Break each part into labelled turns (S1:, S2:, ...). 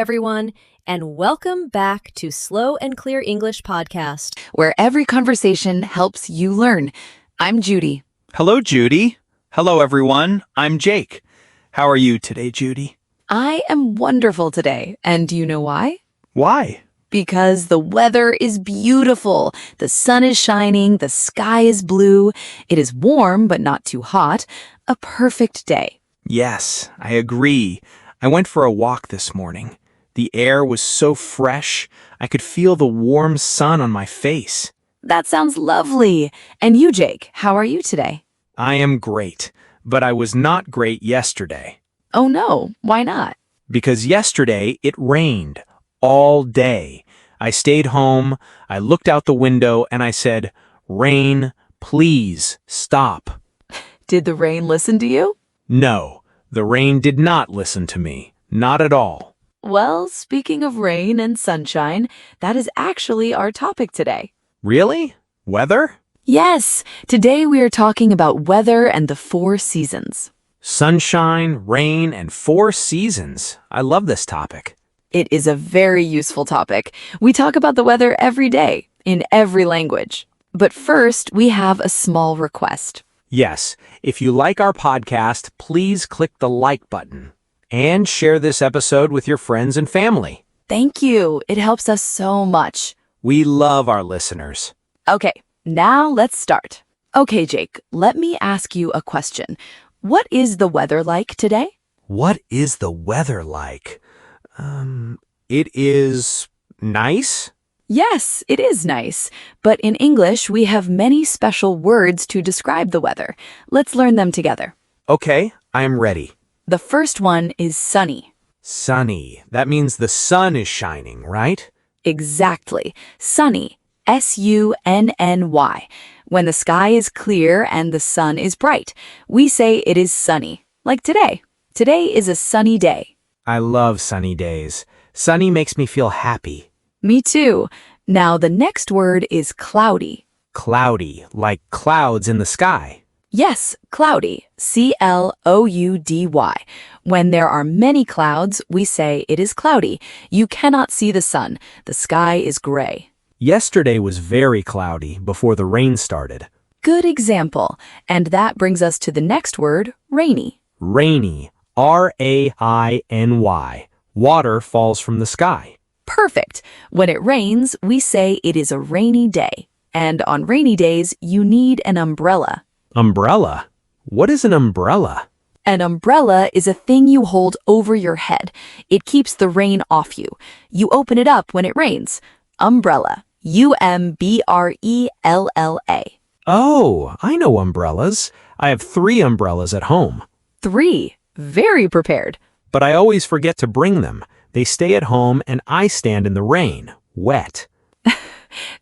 S1: everyone, and welcome back to Slow and Clear English Podcast,
S2: where every conversation helps you learn. I'm Judy.
S3: Hello, Judy. Hello, everyone. I'm Jake. How are you today, Judy?
S2: I am wonderful today, and do you know why?
S3: Why?
S2: Because the weather is beautiful. The sun is shining, the sky is blue. It is warm, but not too hot. A perfect day.
S3: Yes, I agree. I went for a walk this morning. The air was so fresh, I could feel the warm sun on my face.
S2: That sounds lovely. And you, Jake, how are you today?
S3: I am great, but I was not great yesterday.
S2: Oh no, why not?
S3: Because yesterday it rained all day. I stayed home, I looked out the window, and I said, "Rain, please stop."
S2: Did the rain listen to you?
S3: No. The rain did not listen to me. Not at all.
S2: Well, speaking of rain and sunshine, that is actually our topic today.
S3: Really? Weather?
S2: Yes, today we are talking about weather and the 4 seasons.
S3: Sunshine, rain, and 4 seasons. I love this topic.
S2: It is a very useful topic. We talk about the weather every day, in every language. But first, we have a small request.
S3: Yes, if you like our podcast, please click the like button and share this episode with your friends and family.
S2: Thank you. It helps us so much.
S3: We love our listeners.
S2: Okay, now let's start. Okay, Jake, let me ask you a question. What is the weather like today?
S3: What is the weather like? It is nice.
S2: Yes, it is nice. But in English, we have many special words to describe the weather. Let's learn them together.
S3: Okay, I am ready.
S2: The first one is sunny.
S3: Sunny. That means the sun is shining, right?
S2: Exactly. Sunny. S-U-N-N-Y. When the sky is clear and the sun is bright, we say it is sunny. Like today. Today is a sunny day.
S3: I love sunny days. Sunny makes me feel happy.
S2: Me too. Now the next word is cloudy.
S3: Cloudy, like clouds in the sky.
S2: Yes, cloudy. C-L-O-U-D-Y. When there are many clouds, we say it is cloudy. You cannot see the sun. The sky is gray.
S3: Yesterday was very cloudy before the rain started.
S2: Good example. And that brings us to the next word, rainy.
S3: Rainy. R-A-I-N-Y. Water falls from the sky.
S2: Perfect. When it rains, we say it is a rainy day. And on rainy days, you need an umbrella.
S3: Umbrella? What is an umbrella?
S2: An umbrella is a thing you hold over your head. It keeps the rain off you. You open it up when it rains. Umbrella. U-M-B-R-E-L-L-A.
S3: Oh, I know umbrellas. I have 3 umbrellas at home.
S2: 3. Very prepared.
S3: But I always forget to bring them. They stay at home and I stand in the rain, wet.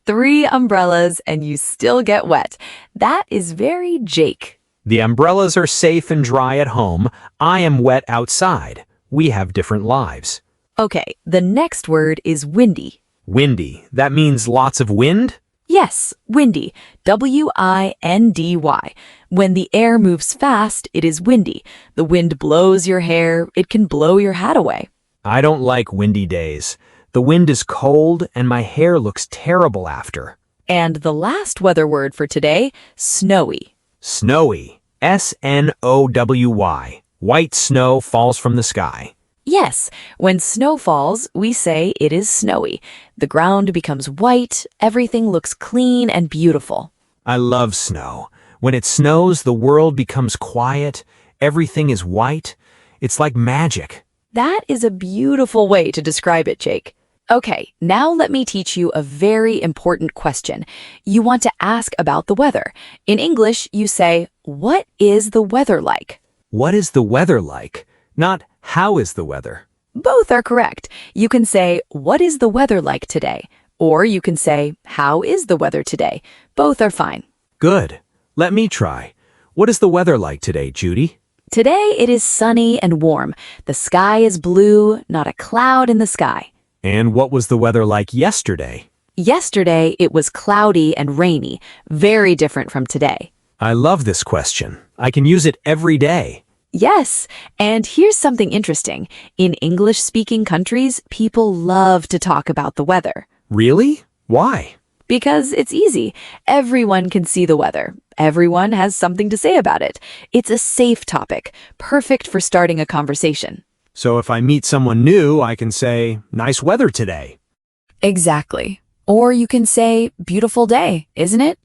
S2: 3 umbrellas and you still get wet. That is very Jake.
S3: The umbrellas are safe and dry at home. I am wet outside. We have different lives.
S2: Okay, the next word is windy.
S3: Windy. That means lots of wind?
S2: Yes, windy. W-I-N-D-Y. When the air moves fast, it is windy. The wind blows your hair. It can blow your hat away.
S3: I don't like windy days. The wind is cold and my hair looks terrible after.
S2: And the last weather word for today, snowy.
S3: Snowy. S-N-O-W-Y. White snow falls from the sky.
S2: Yes, when snow falls, we say it is snowy. The ground becomes white, everything looks clean and beautiful.
S3: I love snow. When it snows, the world becomes quiet. Everything is white. It's like magic.
S2: That is a beautiful way to describe it, Jake. Okay, now let me teach you a very important question. You want to ask about the weather. In English, you say, "What is the weather like?"
S3: What is the weather like? Not, how is the weather?
S2: Both are correct. You can say, "What is the weather like today?" Or you can say, "How is the weather today?" Both are fine.
S3: Good. Let me try. What is the weather like today, Judy?
S2: Today it is sunny and warm. The sky is blue, not a cloud in the sky.
S3: And what was the weather like yesterday?
S2: Yesterday it was cloudy and rainy, very different from today.
S3: I love this question. I can use it every day.
S2: Yes, and here's something interesting. In English-speaking countries, people love to talk about the weather.
S3: Really? Why?
S2: Because it's easy. Everyone can see the weather. Everyone has something to say about it. It's a safe topic, perfect for starting a conversation.
S3: So if I meet someone new, I can say, nice weather today.
S2: Exactly. Or you can say, beautiful day, isn't it?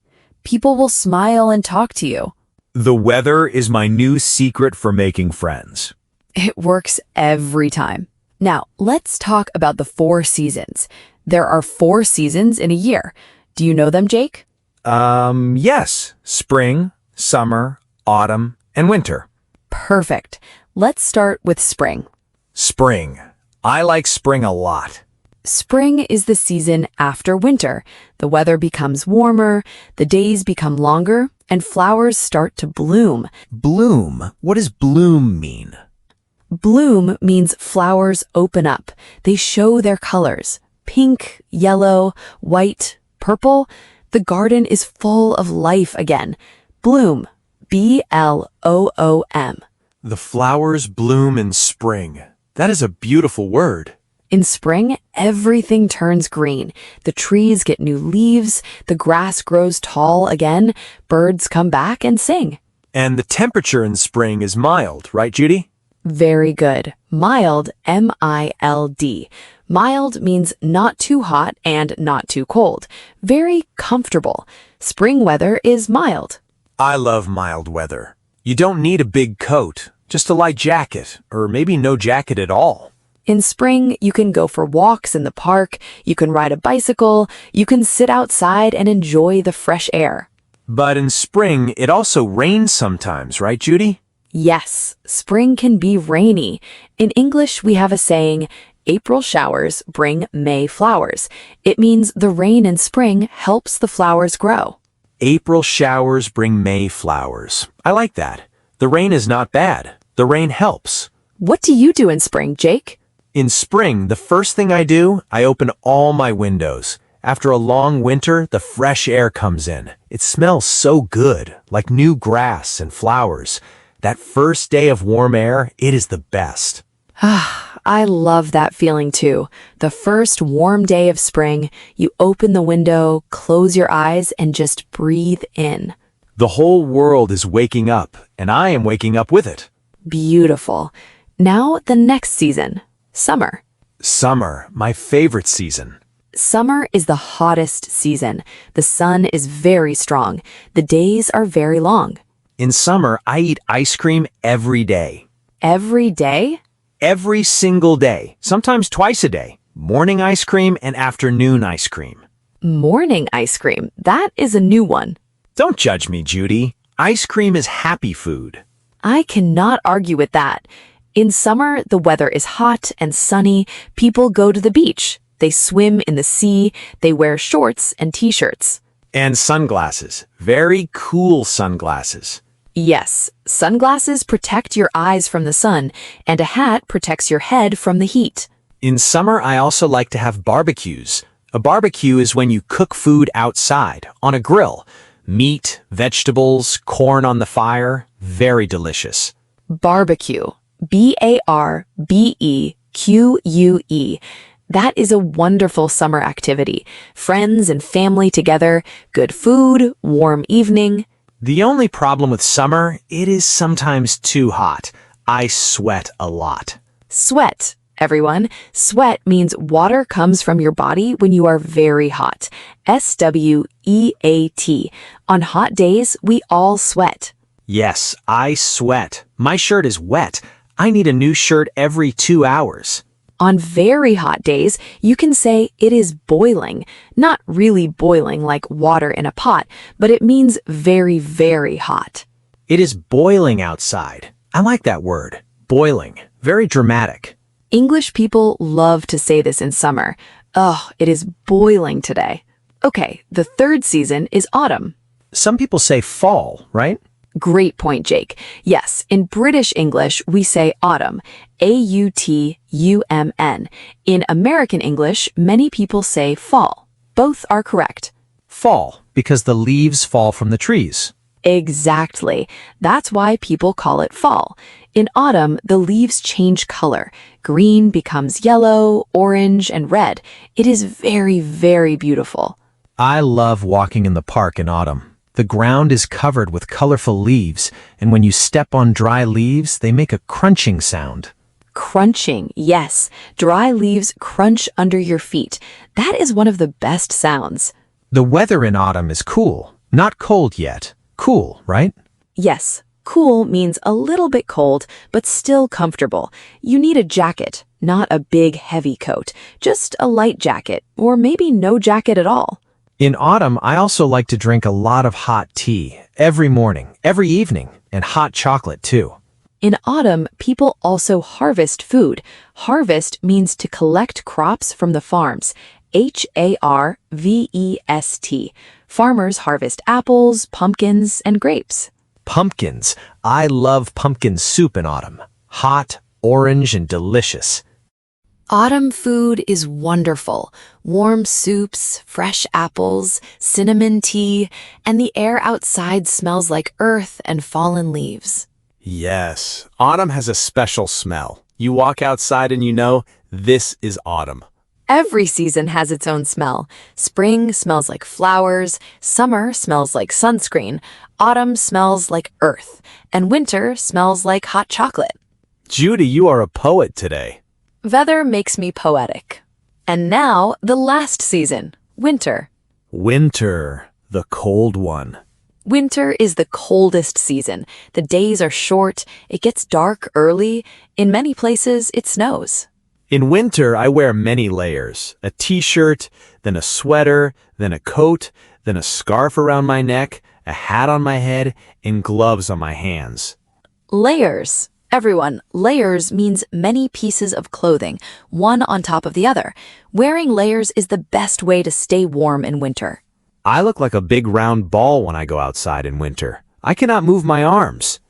S2: People will smile and talk to you.
S4: The weather is my new secret for making friends.
S2: It works every time. Now, let's talk about the 4 seasons. There are 4 seasons in a year. Do you know them, Jake?
S4: Yes. Spring, summer, autumn, and winter.
S2: Perfect. Let's start with spring.
S4: Spring. I like spring a lot.
S2: Spring is the season after winter. The weather becomes warmer, the days become longer, and flowers start to bloom.
S4: Bloom. What does bloom mean?
S2: Bloom means flowers open up. They show their colors. Pink, yellow, white, purple. The garden is full of life again. Bloom. B-L-O-O-M.
S3: The flowers bloom in spring. That is a beautiful word.
S2: In spring, everything turns green. The trees get new leaves, the grass grows tall again, birds come back and sing.
S3: And the temperature in spring is mild, right, Judy?
S2: Very good. Mild, M-I-L-D. Mild means not too hot and not too cold. Very comfortable. Spring weather is mild.
S3: I love mild weather. You don't need a big coat, just a light jacket, or maybe no jacket at all.
S2: In spring, you can go for walks in the park, you can ride a bicycle, you can sit outside and enjoy the fresh air.
S3: But in spring, it also rains sometimes, right, Judy?
S2: Yes, spring can be rainy. In English, we have a saying, April showers bring May flowers. It means the rain in spring helps the flowers grow.
S3: April showers bring May flowers. I like that. The rain is not bad. The rain helps.
S2: What do you do in spring, Jake?
S3: In spring, the first thing I do, I open all my windows. After a long winter, the fresh air comes in. It smells so good, like new grass and flowers. That first day of warm air, it is the best.
S2: I love that feeling too. The first warm day of spring, you open the window, close your eyes, and just breathe in.
S3: The whole world is waking up, and I am waking up with it.
S2: Beautiful. Now the next season, summer.
S3: Summer, my favorite season.
S2: Summer is the hottest season. The sun is very strong. The days are very long.
S3: In summer, I eat ice cream every day.
S2: Every day?
S3: Every single day, sometimes twice a day. Morning ice cream and afternoon ice cream.
S2: Morning ice cream. That is a new one.
S3: Don't judge me, Judy. Ice cream is happy food.
S2: I cannot argue with that. In summer, the weather is hot and sunny. People go to the beach. They swim in the sea. They wear shorts and t-shirts.
S3: And sunglasses. Very cool sunglasses.
S2: Yes, sunglasses protect your eyes from the sun, and a hat protects your head from the heat.
S3: In summer, I also like to have barbecues. A barbecue is when you cook food outside, on a grill. Meat, vegetables, corn on the fire. Very delicious.
S2: Barbecue. B-A-R-B-E-Q-U-E. That is a wonderful summer activity. Friends and family together, good food, warm evening.
S3: The only problem with summer, it is sometimes too hot. I sweat a lot.
S2: Sweat, everyone. Sweat means water comes from your body when you are very hot. S-W-E-A-T. On hot days, we all sweat.
S3: Yes, I sweat. My shirt is wet. I need a new shirt every 2 hours.
S2: On very hot days, you can say it is boiling. Not really boiling like water in a pot, but it means very, very hot.
S3: It is boiling outside. I like that word. Boiling. Very dramatic.
S2: English people love to say this in summer. Oh, it is boiling today. Okay, the third season is autumn.
S3: Some people say fall, right?
S2: Great point, Jake. Yes, in British English, we say autumn, A-U-T-U-M-N. In American English, many people say fall. Both are correct.
S3: Fall, because the leaves fall from the trees.
S2: Exactly. That's why people call it fall. In autumn, the leaves change color. Green becomes yellow, orange, and red. It is very, very beautiful.
S3: I love walking in the park in autumn. The ground is covered with colorful leaves, and when you step on dry leaves, they make a crunching sound.
S2: Crunching, yes. Dry leaves crunch under your feet. That is one of the best sounds.
S3: The weather in autumn is cool. Not cold yet. Cool, right?
S2: Yes, cool means a little bit cold, but still comfortable. You need a jacket, not a big, heavy coat. Just a light jacket, or maybe no jacket at all.
S3: In autumn, I also like to drink a lot of hot tea every morning, every evening, and hot chocolate too.
S2: In autumn, people also harvest food. Harvest means to collect crops from the farms. Harvest. Farmers harvest apples, pumpkins, and grapes.
S3: Pumpkins. I love pumpkin soup in autumn. Hot, orange, and delicious.
S2: Autumn food is wonderful. Warm soups, fresh apples, cinnamon tea, and the air outside smells like earth and fallen leaves.
S5: Yes, autumn has a special smell. You walk outside and you know, this is autumn.
S2: Every season has its own smell. Spring smells like flowers, summer smells like sunscreen, autumn smells like earth, and winter smells like hot chocolate.
S5: Judy, you are a poet today.
S2: Weather makes me poetic. And now, the last season, winter.
S5: Winter, the cold one.
S2: Winter is the coldest season. The days are short, it gets dark early. In many places, it snows.
S5: In winter, I wear many layers. A t-shirt, then a sweater, then a coat, then a scarf around my neck, a hat on my head, and gloves on my hands.
S2: Layers. Everyone, layers means many pieces of clothing, one on top of the other. Wearing layers is the best way to stay warm in winter.
S5: I look like a big round ball when I go outside in winter. I cannot move my arms.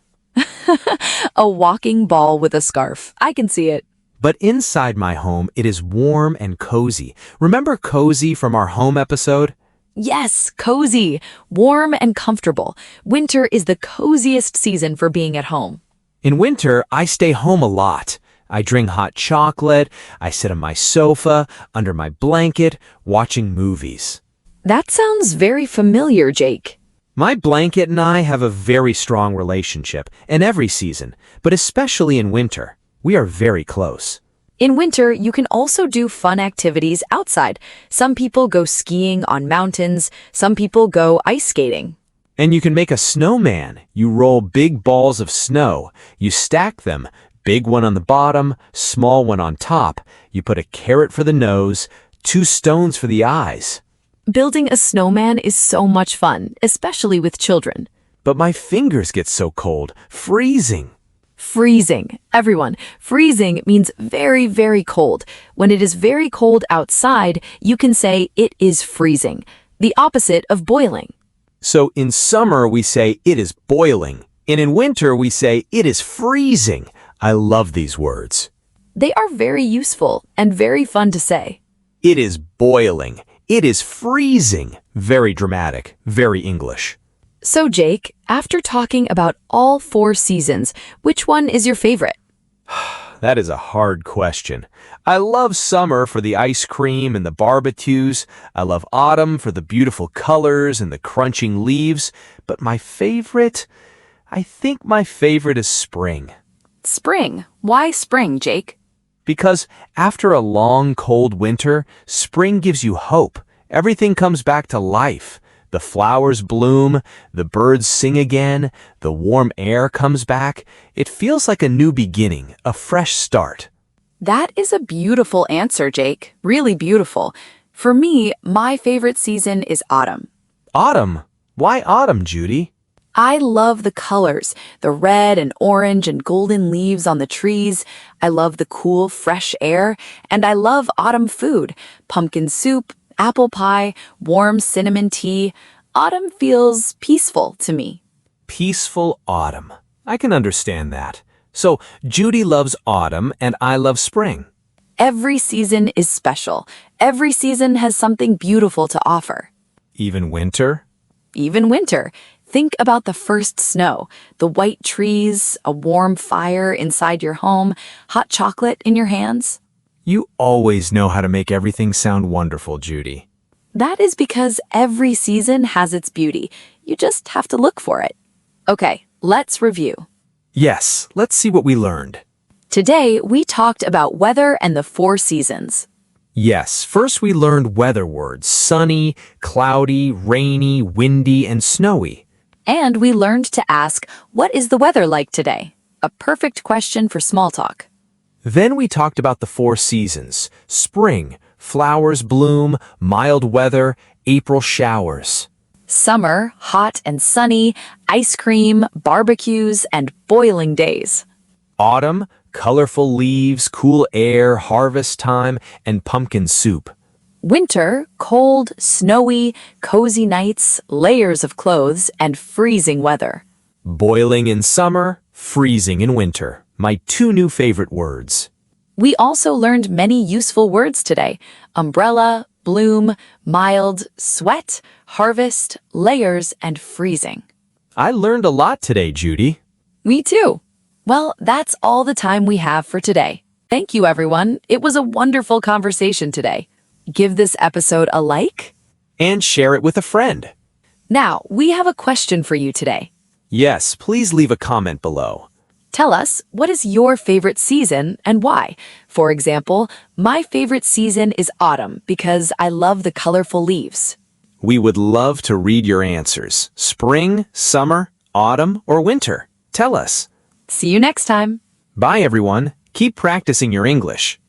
S2: A walking ball with a scarf. I can see it.
S5: But inside my home, it is warm and cozy. Remember Cozy from our home episode?
S2: Yes, cozy, warm and comfortable. Winter is the coziest season for being at home.
S5: In winter, I stay home a lot. I drink hot chocolate, I sit on my sofa, under my blanket, watching movies.
S2: That sounds very familiar, Jake.
S5: My blanket and I have a very strong relationship in every season, but especially in winter. We are very close.
S2: In winter, you can also do fun activities outside. Some people go skiing on mountains, some people go ice skating.
S5: And you can make a snowman. You roll big balls of snow. You stack them, big one on the bottom, small one on top. You put a carrot for the nose, 2 stones for the eyes.
S2: Building a snowman is so much fun, especially with children.
S5: But my fingers get so cold, freezing.
S2: Freezing. Everyone, freezing means very, very cold. When it is very cold outside, you can say it is freezing, the opposite of boiling.
S5: So in summer, we say it is boiling. And in winter, we say it is freezing. I love these words.
S2: They are very useful and very fun to say.
S5: It is boiling. It is freezing. Very dramatic, very English.
S2: So, Jake, after talking about all 4 seasons, which one is your favorite?
S5: That is a hard question. I love summer for the ice cream and the barbecues. I love autumn for the beautiful colors and the crunching leaves. But I think my favorite is spring.
S2: Spring. Why spring, Jake?
S5: Because after a long, cold winter, spring gives you hope. Everything comes back to life. The flowers bloom, the birds sing again, the warm air comes back. It feels like a new beginning, a fresh start.
S2: That is a beautiful answer, Jake. Really beautiful. For me, my favorite season is autumn.
S5: Autumn? Why autumn, Judy?
S2: I love the colors, the red and orange and golden leaves on the trees. I love the cool, fresh air, and I love autumn food, pumpkin soup, apple pie, warm cinnamon tea. Autumn feels peaceful to me.
S5: Peaceful autumn. I can understand that. So Judy loves autumn and I love spring.
S2: Every season is special. Every season has something beautiful to offer.
S5: Even winter?
S2: Even winter. Think about the first snow, the white trees, a warm fire inside your home, hot chocolate in your hands.
S5: You always know how to make everything sound wonderful, Judy.
S2: That is because every season has its beauty. You just have to look for it. Okay, let's review.
S5: Yes, let's see what we learned.
S2: Today, we talked about weather and the 4 seasons.
S5: Yes, first we learned weather words: sunny, cloudy, rainy, windy, and snowy.
S2: And we learned to ask, what is the weather like today? A perfect question for small talk.
S5: Then we talked about the 4 seasons: spring, flowers bloom, mild weather, April showers.
S2: Summer, hot and sunny, ice cream, barbecues, and boiling days.
S5: Autumn, colorful leaves, cool air, harvest time, and pumpkin soup.
S2: Winter, cold, snowy, cozy nights, layers of clothes, and freezing weather.
S5: Boiling in summer, freezing in winter. My 2 new favorite words.
S2: We also learned many useful words today: umbrella, bloom, mild, sweat, harvest, layers, and freezing.
S5: I learned a lot today, Judy.
S2: Me too. Well, that's all the time we have for today. Thank you, everyone. It was a wonderful conversation today. Give this episode a like.
S5: And share it with a friend.
S2: Now, we have a question for you today.
S5: Yes, please leave a comment below.
S2: Tell us, what is your favorite season and why? For example, my favorite season is autumn because I love the colorful leaves.
S5: We would love to read your answers. Spring, summer, autumn, or winter. Tell us.
S2: See you next time.
S5: Bye, everyone. Keep practicing your English.